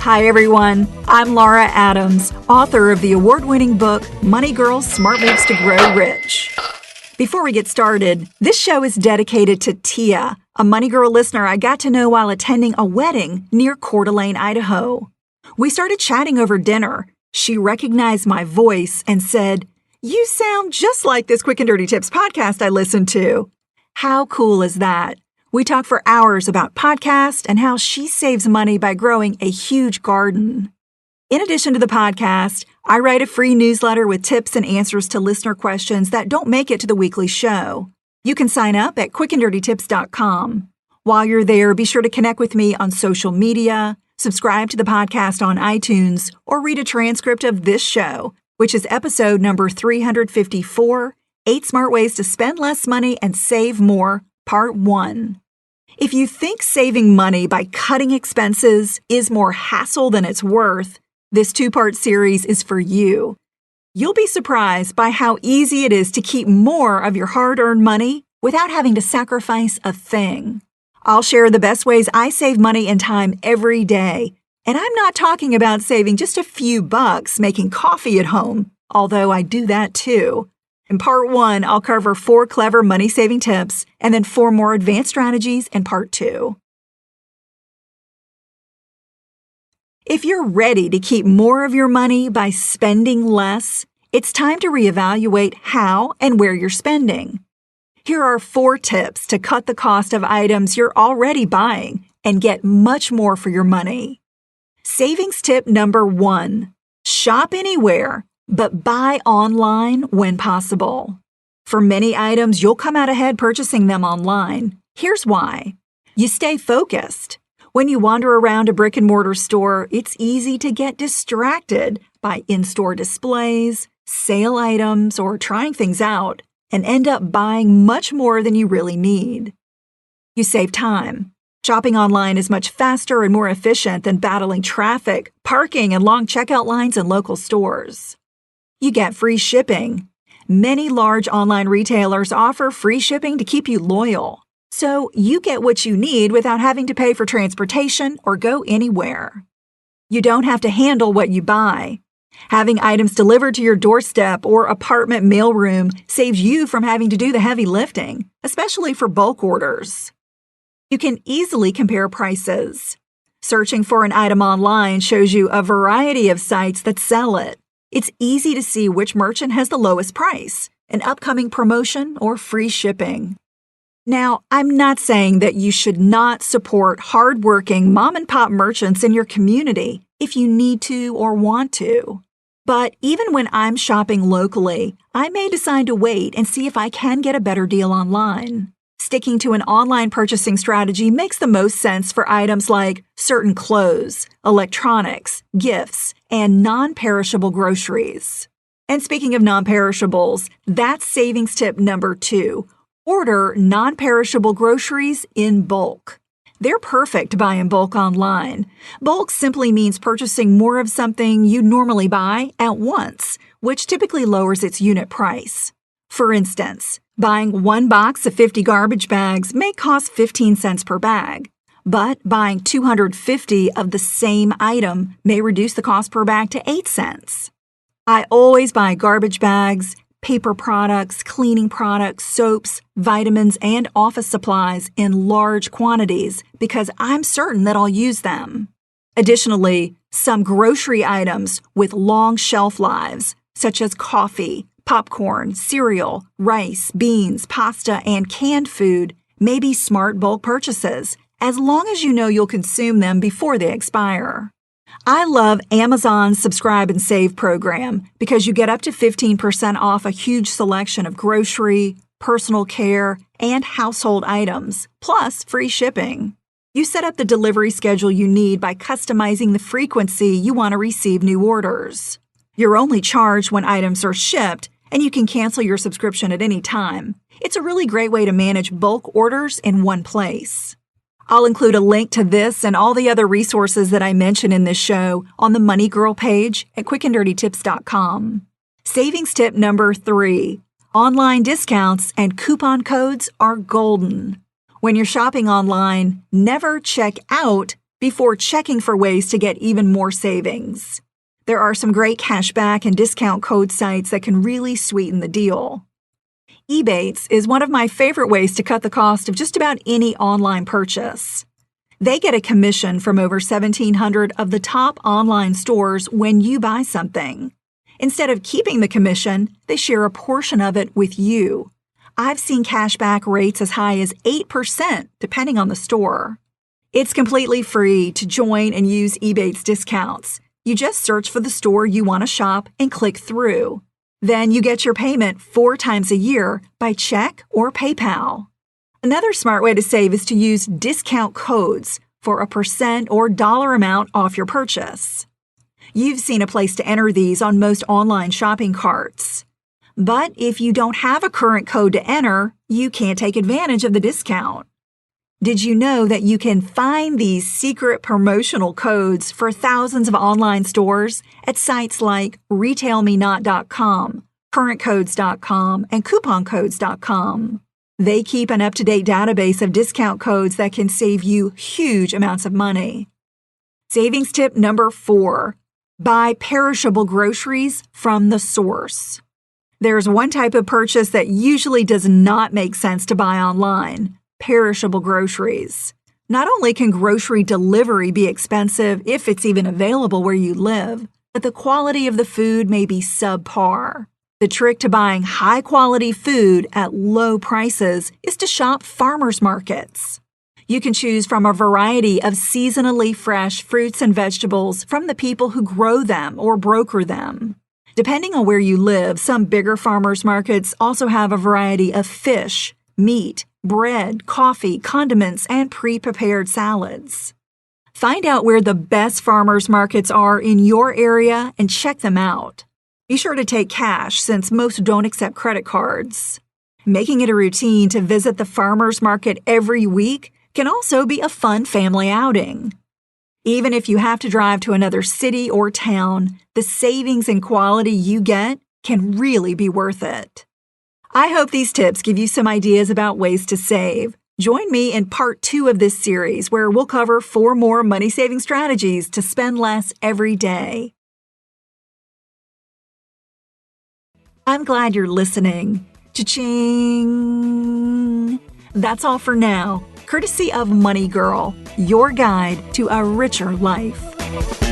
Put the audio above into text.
Hi, everyone. I'm Laura Adams, author of the award-winning book, Money Girls, Smart Moves to Grow Rich. Before we get started, this show is dedicated to Tia, a Money Girl listener I got to know while attending a wedding near Coeur d'Alene, Idaho. We started chatting over dinner. She recognized my voice and said, "You sound just like this Quick and Dirty Tips podcast I listened to." How cool is that? We talk for hours about podcasts and how she saves money by growing a huge garden. In addition to the podcast, I write a free newsletter with tips and answers to listener questions that don't make it to the weekly show. You can sign up at quickanddirtytips.com. While you're there, be sure to connect with me on social media, subscribe to the podcast on iTunes, or read a transcript of this show, which is episode number 354, 8 Smart Ways to Spend Less Money and Save More, Part 1. If you think saving money by cutting expenses is more hassle than it's worth, this 2-part series is for you. You'll be surprised by how easy it is to keep more of your hard-earned money without having to sacrifice a thing. I'll share the best ways I save money and time every day. And I'm not talking about saving just a few bucks making coffee at home, although I do that too. In Part 1, I'll cover 4 clever money-saving tips and then 4 more advanced strategies in Part 2. If you're ready to keep more of your money by spending less, it's time to reevaluate how and where you're spending. Here are 4 tips to cut the cost of items you're already buying and get much more for your money. Savings tip number 1: shop anywhere, but buy online when possible. For many items, you'll come out ahead purchasing them online. Here's why. You stay focused. When you wander around a brick-and-mortar store, it's easy to get distracted by in-store displays, sale items, or trying things out, and end up buying much more than you really need. You save time. Shopping online is much faster and more efficient than battling traffic, parking, and long checkout lines in local stores. You get free shipping. Many large online retailers offer free shipping to keep you loyal. So you get what you need without having to pay for transportation or go anywhere. You don't have to handle what you buy. Having items delivered to your doorstep or apartment mailroom saves you from having to do the heavy lifting, especially for bulk orders. You can easily compare prices. Searching for an item online shows you a variety of sites that sell it. It's easy to see which merchant has the lowest price, an upcoming promotion, or free shipping. Now, I'm not saying that you should not support hardworking mom-and-pop merchants in your community if you need to or want to. But even when I'm shopping locally, I may decide to wait and see if I can get a better deal online. Sticking to an online purchasing strategy makes the most sense for items like certain clothes, electronics, gifts, and non-perishable groceries. And speaking of non-perishables, that's savings tip number 2. Order non-perishable groceries in bulk. They're perfect to buy in bulk online. Bulk simply means purchasing more of something you normally buy at once, which typically lowers its unit price. For instance, buying 1 box of 50 garbage bags may cost 15 cents per bag, but buying 250 of the same item may reduce the cost per bag to 8 cents. I always buy garbage bags, paper products, cleaning products, soaps, vitamins, and office supplies in large quantities because I'm certain that I'll use them. Additionally, some grocery items with long shelf lives, such as coffee, popcorn, cereal, rice, beans, pasta, and canned food, may be smart bulk purchases, as long as you know you'll consume them before they expire. I love Amazon's Subscribe and Save program because you get up to 15% off a huge selection of grocery, personal care, and household items, plus free shipping. You set up the delivery schedule you need by customizing the frequency you want to receive new orders. You're only charged when items are shipped, and you can cancel your subscription at any time. It's a really great way to manage bulk orders in one place. I'll include a link to this and all the other resources that I mention in this show on the Money Girl page at quickanddirtytips.com. Savings tip number 3. Online discounts and coupon codes are golden. When you're shopping online, never check out before checking for ways to get even more savings. There are some great cashback and discount code sites that can really sweeten the deal. Ebates is one of my favorite ways to cut the cost of just about any online purchase. They get a commission from over 1,700 of the top online stores when you buy something. Instead of keeping the commission, they share a portion of it with you. I've seen cashback rates as high as 8%, depending on the store. It's completely free to join and use Ebates discounts. You just search for the store you want to shop and click through. Then you get your payment 4 times a year by check or PayPal. Another smart way to save is to use discount codes for a % or dollar amount off your purchase. You've seen a place to enter these on most online shopping carts. But if you don't have a current code to enter, you can't take advantage of the discount. Did you know that you can find these secret promotional codes for thousands of online stores at sites like RetailMeNot.com, CurrentCodes.com, and CouponCodes.com? They keep an up-to-date database of discount codes that can save you huge amounts of money. Savings tip number 4. Buy perishable groceries from the source. There's one type of purchase that usually does not make sense to buy online: perishable groceries. Not only can grocery delivery be expensive if it's even available where you live, but the quality of the food may be subpar. The trick to buying high-quality food at low prices is to shop farmers markets. You can choose from a variety of seasonally fresh fruits and vegetables from the people who grow them or broker them. Depending on where you live, some bigger farmers markets also have a variety of fish, meat, bread, coffee, condiments, and pre-prepared salads. Find out where the best farmers markets are in your area and check them out. Be sure to take cash since most don't accept credit cards. Making it a routine to visit the farmers market every week can also be a fun family outing. Even if you have to drive to another city or town, the savings and quality you get can really be worth it. I hope these tips give you some ideas about ways to save. Join me in part 2 of this series, where we'll cover 4 more money-saving strategies to spend less every day. I'm glad you're listening. Cha-ching! That's all for now, courtesy of Money Girl, your guide to a richer life.